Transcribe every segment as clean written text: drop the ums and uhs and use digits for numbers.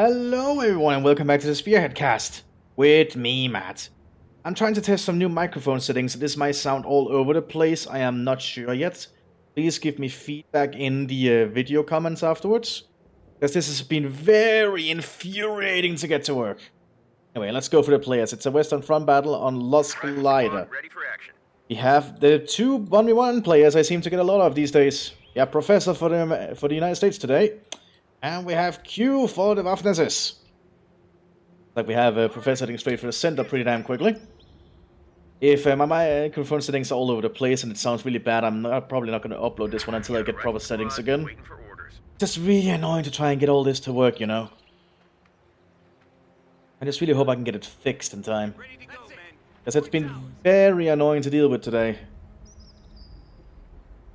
Hello everyone and welcome back to the Spearhead cast with me, Matt. I'm trying to test some new microphone settings. This might sound all over the place, I am not sure yet. Please give me feedback in the video comments afterwards, because this has been very infuriating to get to work. Anyway, let's go for the players. It's a Western Front battle on Lost Glider. We have the two 1v1 players I seem to get a lot of these days. Yeah, Professor for the United States today. And we have Q for the Mthis. Like we have a Professor heading straight for the center pretty damn quickly. If my microphone settings are all over the place and it sounds really bad, I'm probably not going to upload this one until I get proper settings again. Just really annoying to try and get all this to work, you know. I just really hope I can get it fixed in time. Because it's been very annoying to deal with today.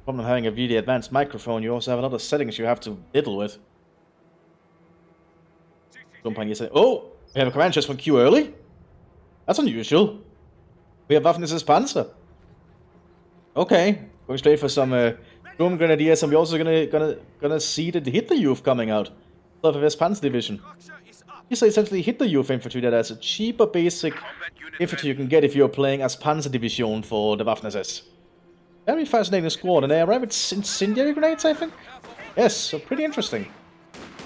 Problem of having a really advanced microphone, you also have a lot of settings you have to diddle with. Oh, we have a command chest from Q early? That's unusual. We have Mthis' Panzer. Okay, going straight for some Storm Grenadiers, and we're also gonna see the Hitler Youth coming out. Of the Panzer Division. These are essentially Hitler Youth infantry that has a cheaper basic infantry you can get if you're playing as Panzer Division for the Mthis. Very fascinating squad, and they arrive with incendiary grenades, I think? Yes, so pretty interesting.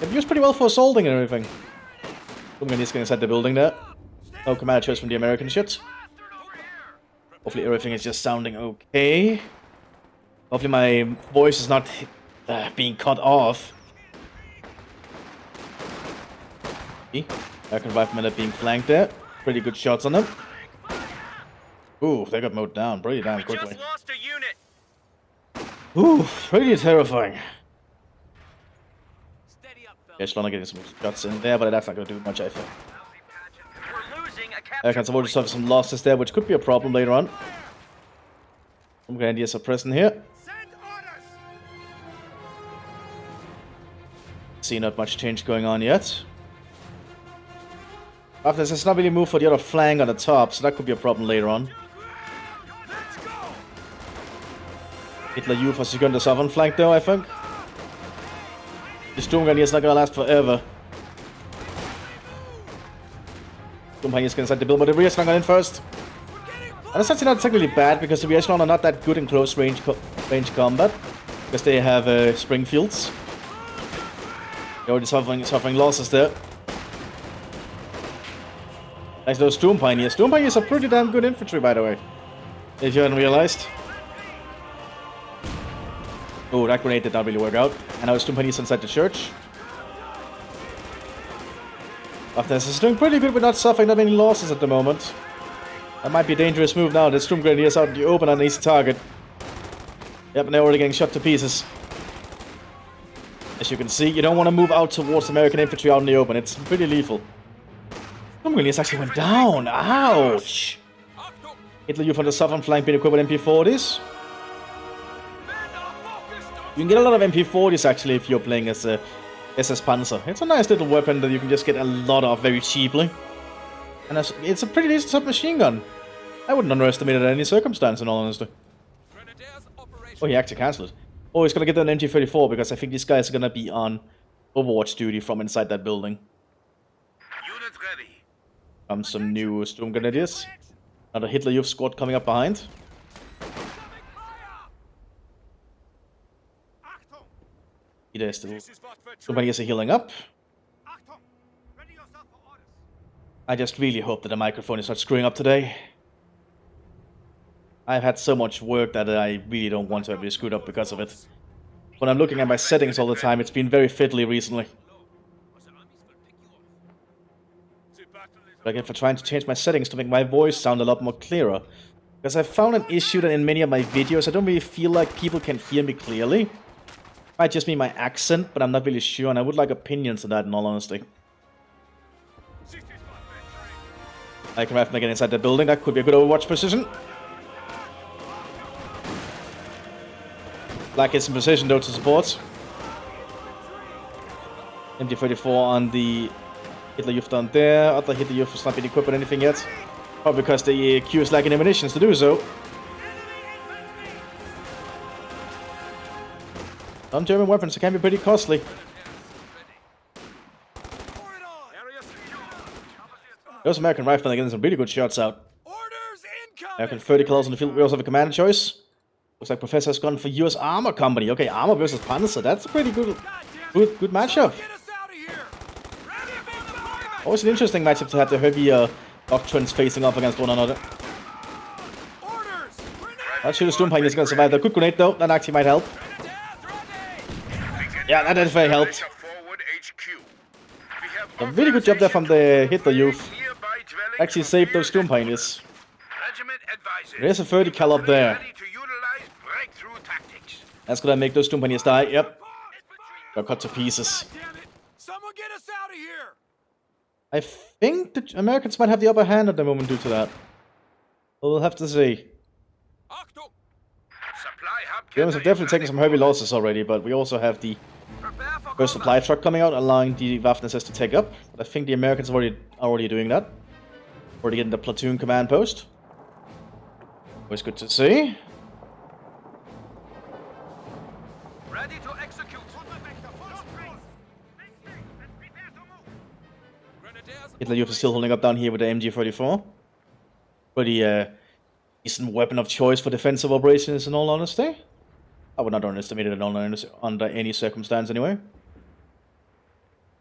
They've used pretty well for assaulting and everything. I'm gonna just inside the building there. No command choice from the American shit. Hopefully everything is just sounding okay. Hopefully my voice is not being cut off. American riflemen are being flanked there. Pretty good shots on them. Ooh, they got mowed down pretty damn quickly. Ooh, pretty terrifying. Yeah, Schlonner getting some shots in there, but that's not going to do much, I think. Americans have already suffered some losses there, which could be a problem later on. Some Grenadiers are present here. See, not much change going on yet. After this, has not really moved for the other flank on the top, so that could be a problem later on. Hitler Youth has secured the southern flank though, I think. The Storm Grenadier is not gonna last forever. Storm Grenadier is gonna inside the building, but the rear slung in first. And that's actually not technically bad, because the rear slung are not that good in close range combat. Because they have Springfields. They're already suffering losses there. Thanks to those Storm Pioneers. Storm Pioneers are pretty damn good infantry, by the way. If you hadn't realized. Oh, that grenade did not really work out. And now it's Storm Pioneers inside the church. Mthis is doing pretty good with not suffering that many losses at the moment. That might be a dangerous move now. The Storm Grenadiers out in the open on an easy target. Yep, and they're already getting shot to pieces. As you can see, you don't want to move out towards American infantry out in the open. It's pretty lethal. Storm Grenadiers actually went down. Ouch! Hitler Youth on the southern flank being equipped with MP40s. You can get a lot of MP40s actually if you're playing as a SS Panzer. It's a nice little weapon that you can just get a lot of very cheaply. And it's a pretty decent submachine gun. I wouldn't underestimate it in any circumstance, in all honesty. Oh, he actually cancelled it. Oh, he's gonna get an MG34 because I think these guys are gonna be on Overwatch duty from inside that building. Comes some new Storm Grenadiers. Another Hitler Youth squad coming up behind. They're still. Somebody is healing up. I just really hope that the microphone is not screwing up today. I've had so much work that I really don't want to be screwed up because of it. When I'm looking at my settings all the time, it's been very fiddly recently. Like if I'm trying to change my settings to make my voice sound a lot more clearer. Because I found an issue that in many of my videos, I don't really feel like people can hear me clearly. Might just be my accent, but I'm not really sure, and I would like opinions on that in all honesty. I can have to get inside the building, that could be a good Overwatch position. Black is in position though to support. MG34 on the Hitler Youth down there. Other Hitler Youth has not been equipped with anything yet. Probably because the Q is lacking ammunitions to do so. Some German weapons can be pretty costly. Those American riflemen are getting some really good shots out. Orders incoming. American 30 colors on the field. We also have a commander choice. Looks like Professor's gone for US Armor Company. Okay, Armor versus Panzer. That's a pretty good matchup. Get us out of here. Ready for deployment. Always an interesting matchup to have the heavier doctrines facing off against one another. Orders. Not sure the Stormpine is going to survive. The good grenade though, that actually might help. Yeah, that definitely helped. A really good job there from the Hitler Youth. Actually saved those Stormpines. There's a 30 cal up there. That's gonna make those Stormpines die. Yep. Got cut to pieces. Someone get us out of here. I think the Americans might have the upper hand at the moment due to that. We'll have to see. Germans have definitely taken some heavy losses already, but we also have the first supply truck coming out, allowing the Waffen-SS to take up. But I think the Americans are already doing that. Already getting the platoon command post. Always good to see. Ready to execute. Hitler Youth is still holding up down here with the MG-34. Pretty decent weapon of choice for defensive operations, in all honesty. I would not underestimate it under any circumstance, anyway.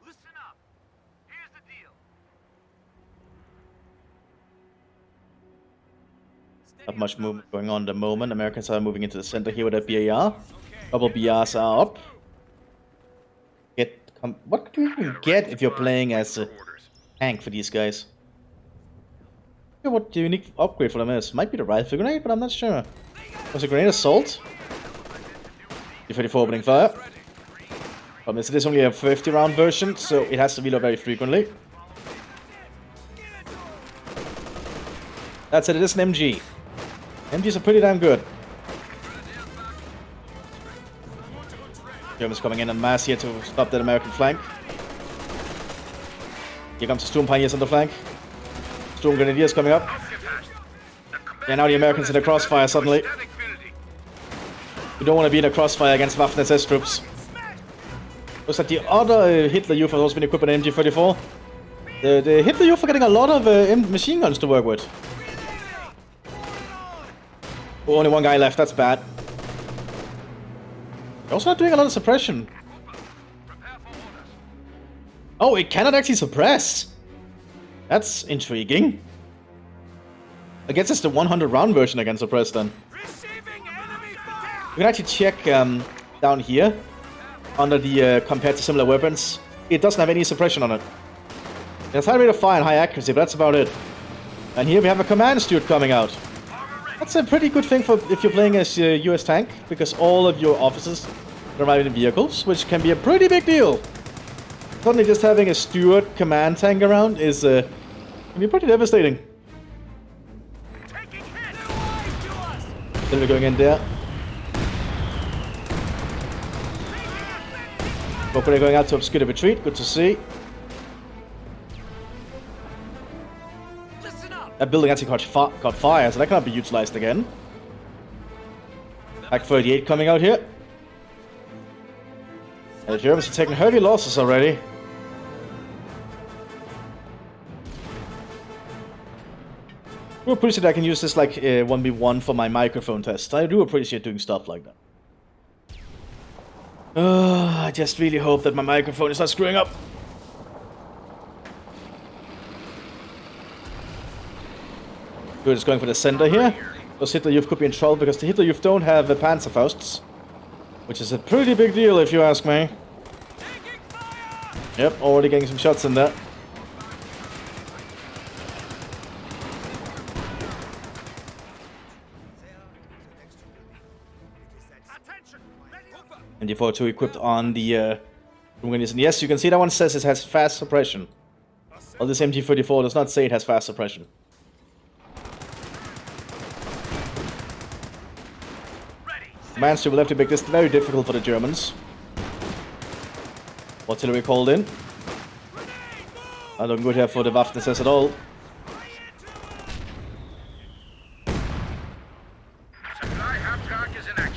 Listen up. Here's the deal. Not much movement going on at the moment. Americans are moving into the center here with a BAR. Couple BRs are up. What do you even get if you're playing as a tank for these guys? I wonder what the unique upgrade for them is. Might be the rifle grenade, but I'm not sure. Was it grenade assault? D34 opening fire. Problem is, it is only a 50 round version, so it has to reload very frequently. That's it, it is an MG. MGs are pretty damn good. Germans coming in en masse here to stop that American flank. Here comes the Storm Pioneers on the flank. Storm Grenadiers coming up. Yeah, now the Americans in the crossfire suddenly. You don't want to be in a crossfire against Waffen-SS troops. Looks like the other Hitler Youth has also been equipped with an MG-34. The Hitler Youth are getting a lot of machine guns to work with. Oh, only one guy left, that's bad. They're also not doing a lot of suppression. Oh, it cannot actually suppress. That's intriguing. I guess it's the 100 round version that can suppress then. You can actually check down here under the compared to similar weapons. It doesn't have any suppression on it. It has high rate of fire and high accuracy, but that's about it. And here we have a command steward coming out. That's a pretty good thing for if you're playing as a US tank, because all of your officers arrive in vehicles, which can be a pretty big deal. Suddenly just having a steward command tank around is can be pretty devastating. Then we're going in there. Hopefully going out to obscure the retreat, good to see. That building actually caught fire, so that cannot be utilized again. Pack 38 coming out here. And the Germans are taking heavy losses already. I do appreciate I can use this like 1v1 for my microphone test. I do appreciate doing stuff like that. I just really hope that my microphone is not screwing up. Good, it's going for the center here. Those Hitler Youth could be in trouble because the Hitler Youth don't have Panzerfausts. Which is a pretty big deal if you ask me. Yep, already getting some shots in there. And MG-42 equipped on the and yes, you can see that one says it has fast suppression. Well, this MG-34 does not say it has fast suppression. Manchester will have to make this very difficult for the Germans. Artillery called in. Not looking good here for the Waffen-SS at all.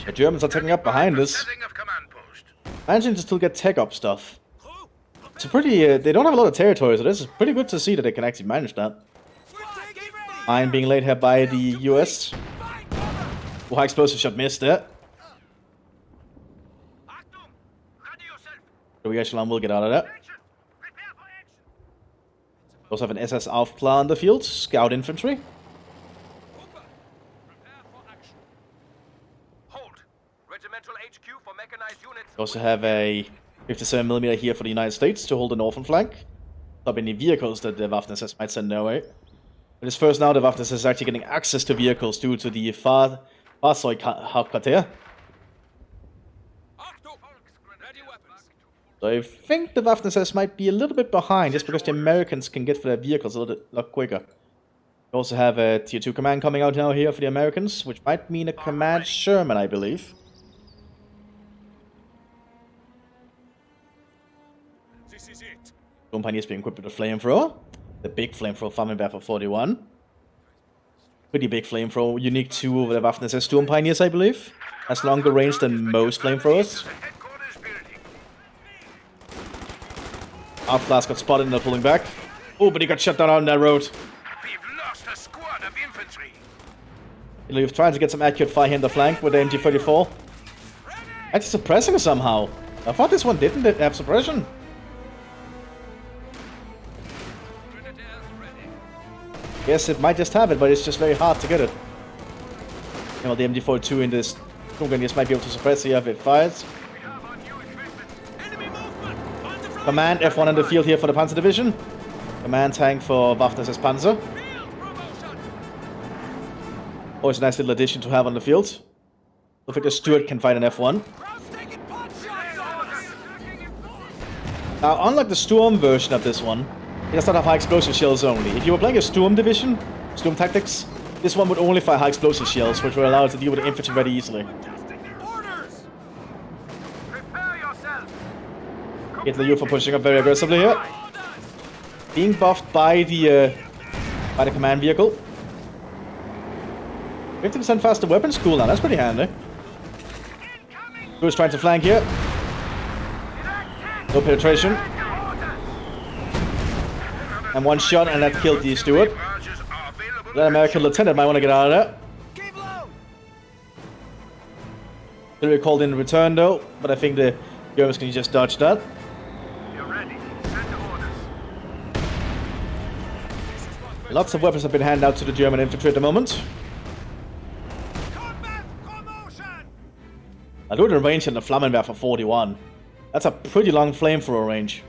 The Germans are taking up behind us. Managing to still get tech up stuff. It's a pretty, they don't have a lot of territory, so this is pretty good to see that they can actually manage that. Iron being laid here by the US. Oh, high explosive shot missed there. The echelon will get out of that. We also have an SS Aufklar on the field, scout infantry. We also have a 57mm here for the United States to hold the northern flank. Stop any vehicles that the Waffen-SS might send their way. It is first now the Waffen-SS is actually getting access to vehicles due to the Fahrzeughauptquartier. So I think the Waffen-SS might be a little bit behind, just because the Americans can get for their vehicles a lot quicker. We also have a Tier 2 command coming out now here for the Americans, which might mean a command Sherman, I believe. This is it. Sturmpioneer is being equipped with a flamethrower. The big flamethrower, Flammenwerfer 41. Pretty big flamethrower, unique to the Waffen-SS Sturmpioneers, I believe. Has longer range than most flamethrowers. Aufklar got spotted and they're pulling back. Oh, but he got shut down on that road. We've lost a squad of infantry. He's trying to get some accurate fire here in the flank with the MG34. Actually suppressing somehow. I thought this one didn't have suppression. Yes, it might just have it, but it's just very hard to get it. You know, the MG42 in this Sturmpioneers might be able to suppress here if it fires. Command F1 in the field here for the Panzer Division. Command tank for Waffen-SS Panzer. Always a nice little addition to have on the field. I think the Stuart can fight an F1. Now, unlike the Sturm version of this one, it does not have high explosive shells only. If you were playing a Sturm division, Sturm Tactics, this one would only fire high explosive shells, which will allow it to deal with the infantry very easily. Hitler Youth for pushing up very aggressively here. Being buffed by the command vehicle. 50% faster weapons cooldown, that's pretty handy. Who's trying to flank here? No penetration. And one shot and that killed the Stuart. That American lieutenant might want to get out of there. They called in return though, but I think the Germans can just dodge that. Lots of weapons have been handed out to the German infantry at the moment. I do the range in the Flammenwerfer 41. That's a pretty long flamethrower range.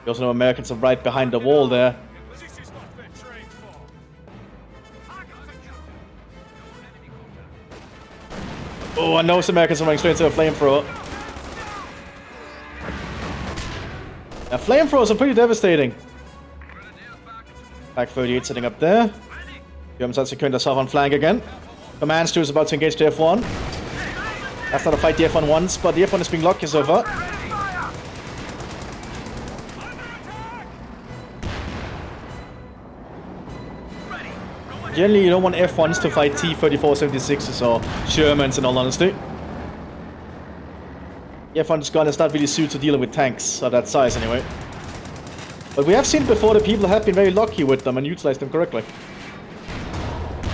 You also know Americans are right behind the wall there. Oh, I know some Americans are running straight into a flamethrower. Now, flamethrowers are pretty devastating. Back 38 sitting up there. Germans are securing the southern flank again. Command Stu is about to engage the F1. That's not a fight the F1 wants, but the F1 is being lucky so far. Generally, you don't want F1s to fight T-3476s or Shermans, in all honesty. The F1's gun is not really suited to dealing with tanks of that size anyway. But we have seen before that people have been very lucky with them and utilized them correctly.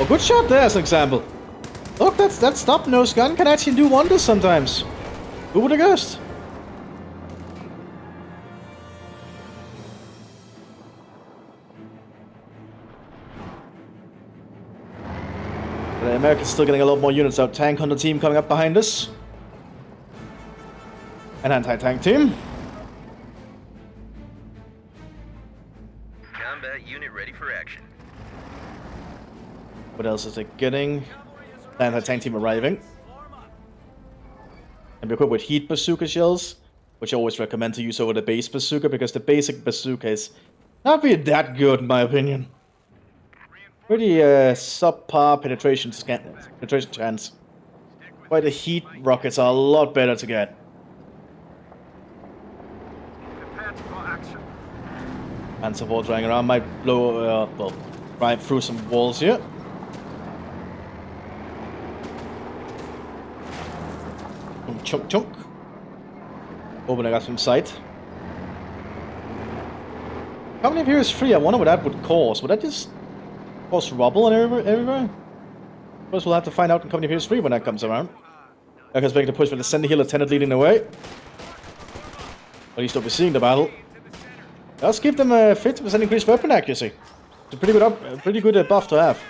Oh, good shot there as an example. Look, that stop-nose gun can actually do wonders sometimes. Who would have guessed? The Americans still getting a lot more units out. Tank Hunter team coming up behind us. An anti-tank team. Combat unit ready for action. What else is it getting? Anti-tank team arriving. And be equipped with heat bazooka shells, which I always recommend to use over the base bazooka, because the basic bazooka is not really that good in my opinion. Pretty subpar penetration chance. While the heat rockets are a lot better to get. Panzer IV driving around might blow, well, drive through some walls here. Some chunk chunk. Opening us from sight. Company of Heroes 3, I wonder what that would cause. Would that just cause rubble and everywhere? Of course, we'll have to find out in Company of Heroes 3 when that comes around. Because making the push for the center hill, Lieutenant leading the way. At least overseeing the battle. Let's give them a 50% increased weapon accuracy. It's a pretty good buff to have.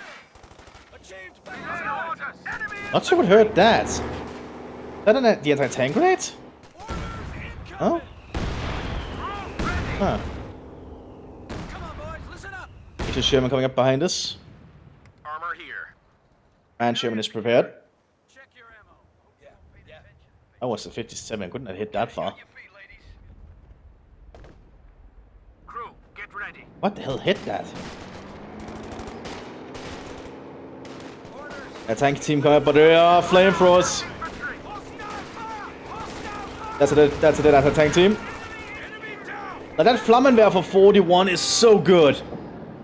Not sure what hurt that. Is that the anti-tank grenade? Huh? Huh. There's a Sherman coming up behind us. Armor here. And Sherman is prepared. Oh, what's the 57? Couldn't have hit that far. Crew, get ready. What the hell hit that? A tank team coming up, but they are flamethrowers. That's a dead anti-tank team. Now that Flammenwerfer 41 is so good.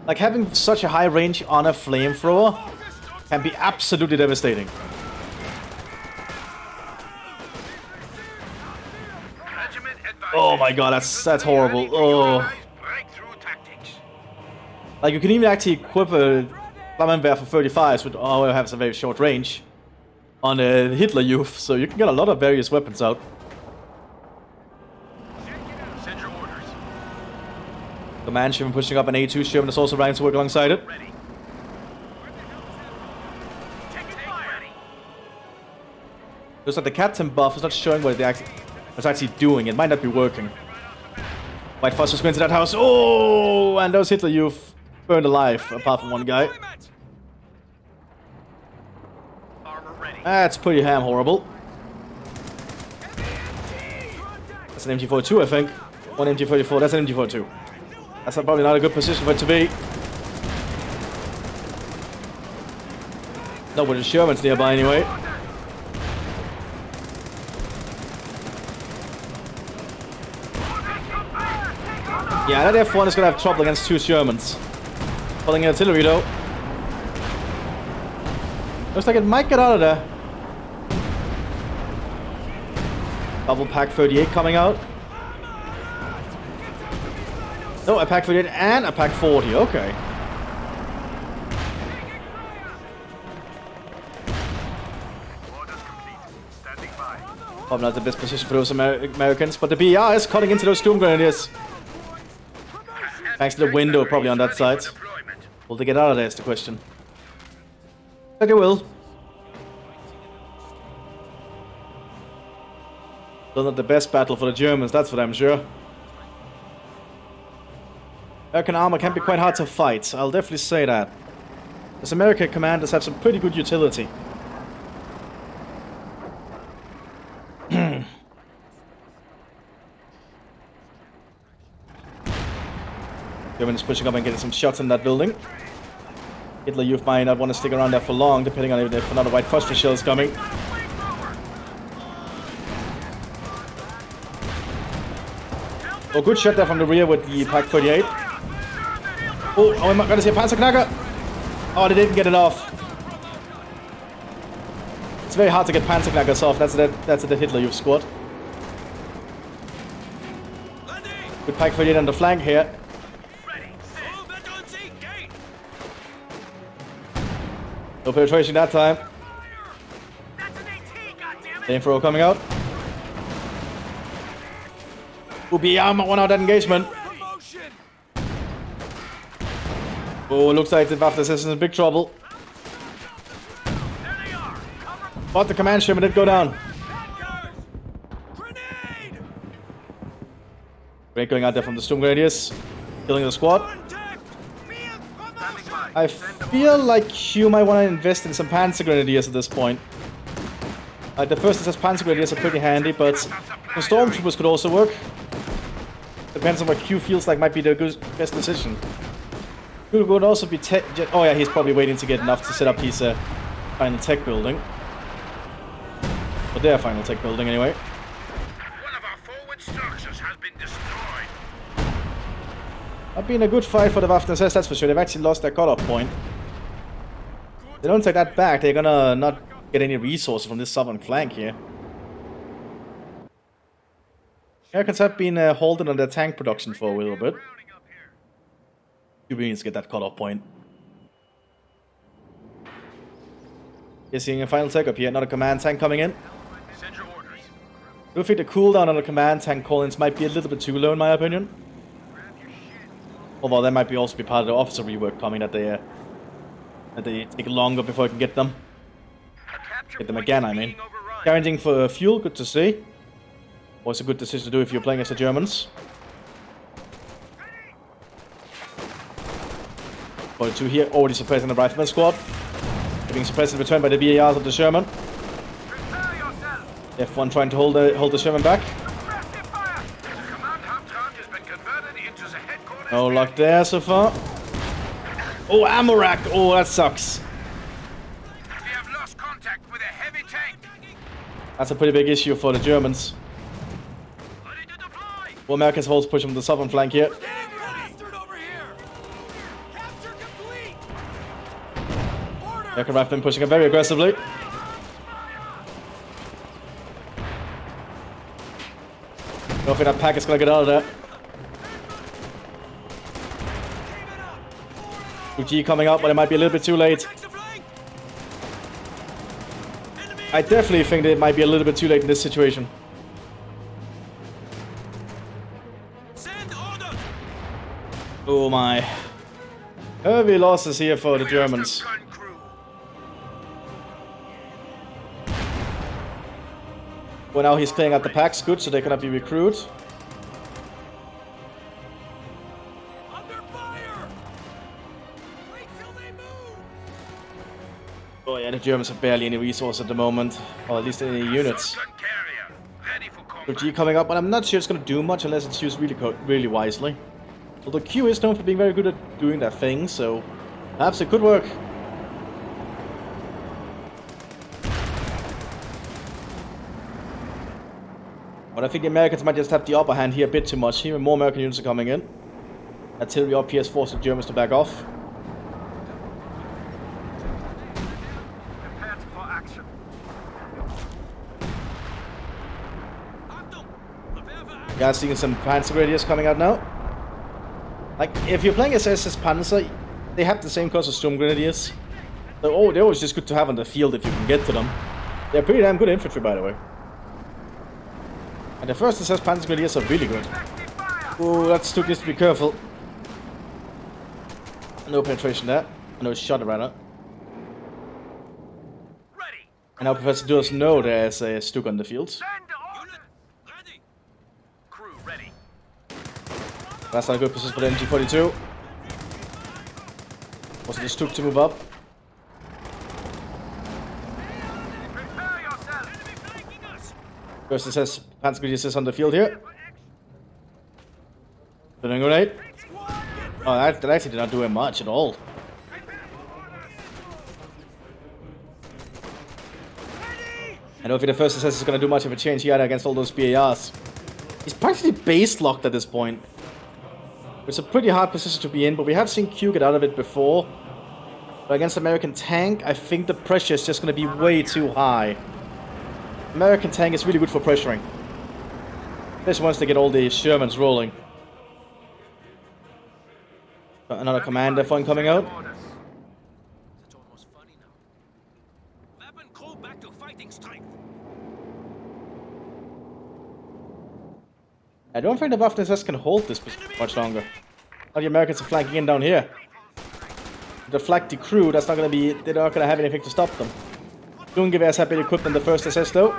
Like, having such a high range on a flamethrower can be absolutely devastating. Oh my god, that's horrible. Oh. Like, you can even actually equip a Flammenwerfer 35s with, oh, it has a very short range on a Hitler Youth, so you can get a lot of various weapons out. Send your orders. Command Sherman pushing up an A2 Sherman is also trying to work alongside it. Ready. Looks like the captain buff is not showing what it's actually doing. It might not be working. White Fuss just went into that house. Oh, and those Hitler Youth burned alive, apart from one guy. That's pretty ham horrible. That's an MG42, I think. One MG44, that's an MG42. That's probably not a good position for it to be. No, but the Sherman's nearby anyway. Yeah, that F1 is gonna have trouble against two Shermans. Pulling artillery though. Looks like it might get out of there. Double Pack 38 coming out. No, a Pack 38 and a Pack 40, okay. Probably not the best position for those Americans, but the BR is cutting into those Doom Grenadiers. Thanks to the window, probably on that side. Will they get out of there is the question. But they will. Still not the best battle for the Germans, that's for damn sure. American armor can be quite hard to fight, I'll definitely say that. As American commanders have some pretty good utility. Germans pushing up and getting some shots in that building. Hitler Youth might not want to stick around there for long, depending on if another White Phosphor shell is coming. Oh, good shot there from the rear with the Pack 38. Oh, am I going to see a Panzerknacker? Oh, they didn't get it off. It's very hard to get Panzerknackers off. That's a Hitler Youth squad. Good Pack 38 on the flank here. No penetration that time. Flamethrower coming out. BR won out that engagement. Oh, looks like the Waffen is in big trouble. But the command Sherman did go down. Great going out there from the Storm Grenadiers. Killing the squad. I feel like you might want to invest in some Panzer Grenadiers at this point. The first SS Panzer Grenadiers are pretty handy, but the Stormtroopers could also work. Depends on what Q feels like might be the best decision. Q would also be oh yeah, he's probably waiting to get enough to set up his final tech building. Or their final tech building anyway. One of our forward structures has been destroyed. Not been a good fight for the Waffen SS, that's for sure. They've actually lost their cutoff point. They don't take that back, they're gonna not get any resources from this southern flank here. Americans have been holding on their tank production for a little bit. You really need to get that cut-off point. You're seeing a final take-up here, another command tank coming in. Send your orders. I think the cooldown on the command tank call-ins might be a little bit too low in my opinion. Although that might be also be part of the officer rework coming that they take longer before I can get them. Get them again, I mean. Guaranteeing for fuel, good to see. Was a good decision to do if you're playing as the Germans. 42 here, already suppressing the rifleman squad. Being suppressed in return by the BARs of the Sherman. F1 trying to hold the Sherman back. No luck there so far. Oh, ammo rack! Oh, that sucks. We have lost contact with a heavy tank. That's a pretty big issue for the Germans. Well, Americans holds push from the southern flank here. American riflemen pushing it very aggressively. Don't think that pack is gonna get out of there. 2G coming up, but it might be a little bit too late. I definitely think that it might be a little bit too late in this situation. Oh my. Heavy losses here for the Germans. Well, now he's clearing out the packs, good, so they cannot be recruited. Oh yeah, the Germans have barely any resources at the moment, or at least any units. 2G coming up, but I'm not sure it's going to do much unless it's used really wisely. Although Q is known for being very good at doing that thing, so perhaps it could work. But I think the Americans might just have the upper hand here a bit too much. Here, more American units are coming in. Artillery up here has forced the Germans to back off. Yeah, seeing some Panzer Grenadiers coming out now. Like, if you're playing as SS Panzer, they have the same cost as Sturm Grenadiers. So, they're always just good to have on the field if you can get to them. They're pretty damn good infantry, by the way. And the first SS Panzer Grenadiers are really good. Oh, that Stuk needs to be careful. No penetration there. I know it's shot around it. And now Professor does know there's a Stuk on the field. That's not a good position for the MG42. Was it the Stuk to move up? First it says Panzer Grenadiers on the field here. Doing grenade. Oh, that actually did not do him much at all. I don't think the first SS is going to do much of a change here against all those BARs. He's practically base locked at this point. It's a pretty hard position to be in, but we have seen Q get out of it before. But against American tank, I think the pressure is just going to be way too high. American tank is really good for pressuring. This wants to get all the Shermans rolling. Another commander phone coming out. I don't think the Waffen SS can hold this much longer. Now the Americans are flanking in down here. The flank the crew, that's not gonna be. They're not gonna have anything to stop them. Dungewehr have been equipped on the first SS though.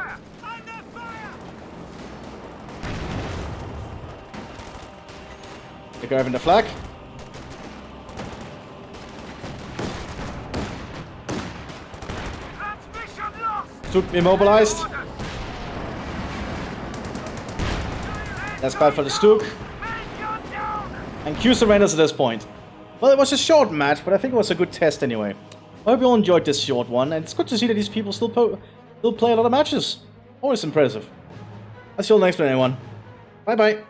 They're grabbing the flag. Stuk immobilized. That's bad for the Stuk. And Q surrenders at this point. Well, it was a short match, but I think it was a good test anyway. I hope you all enjoyed this short one, and it's good to see that these people still play a lot of matches. Always impressive. I'll see you all next one, everyone. Bye bye.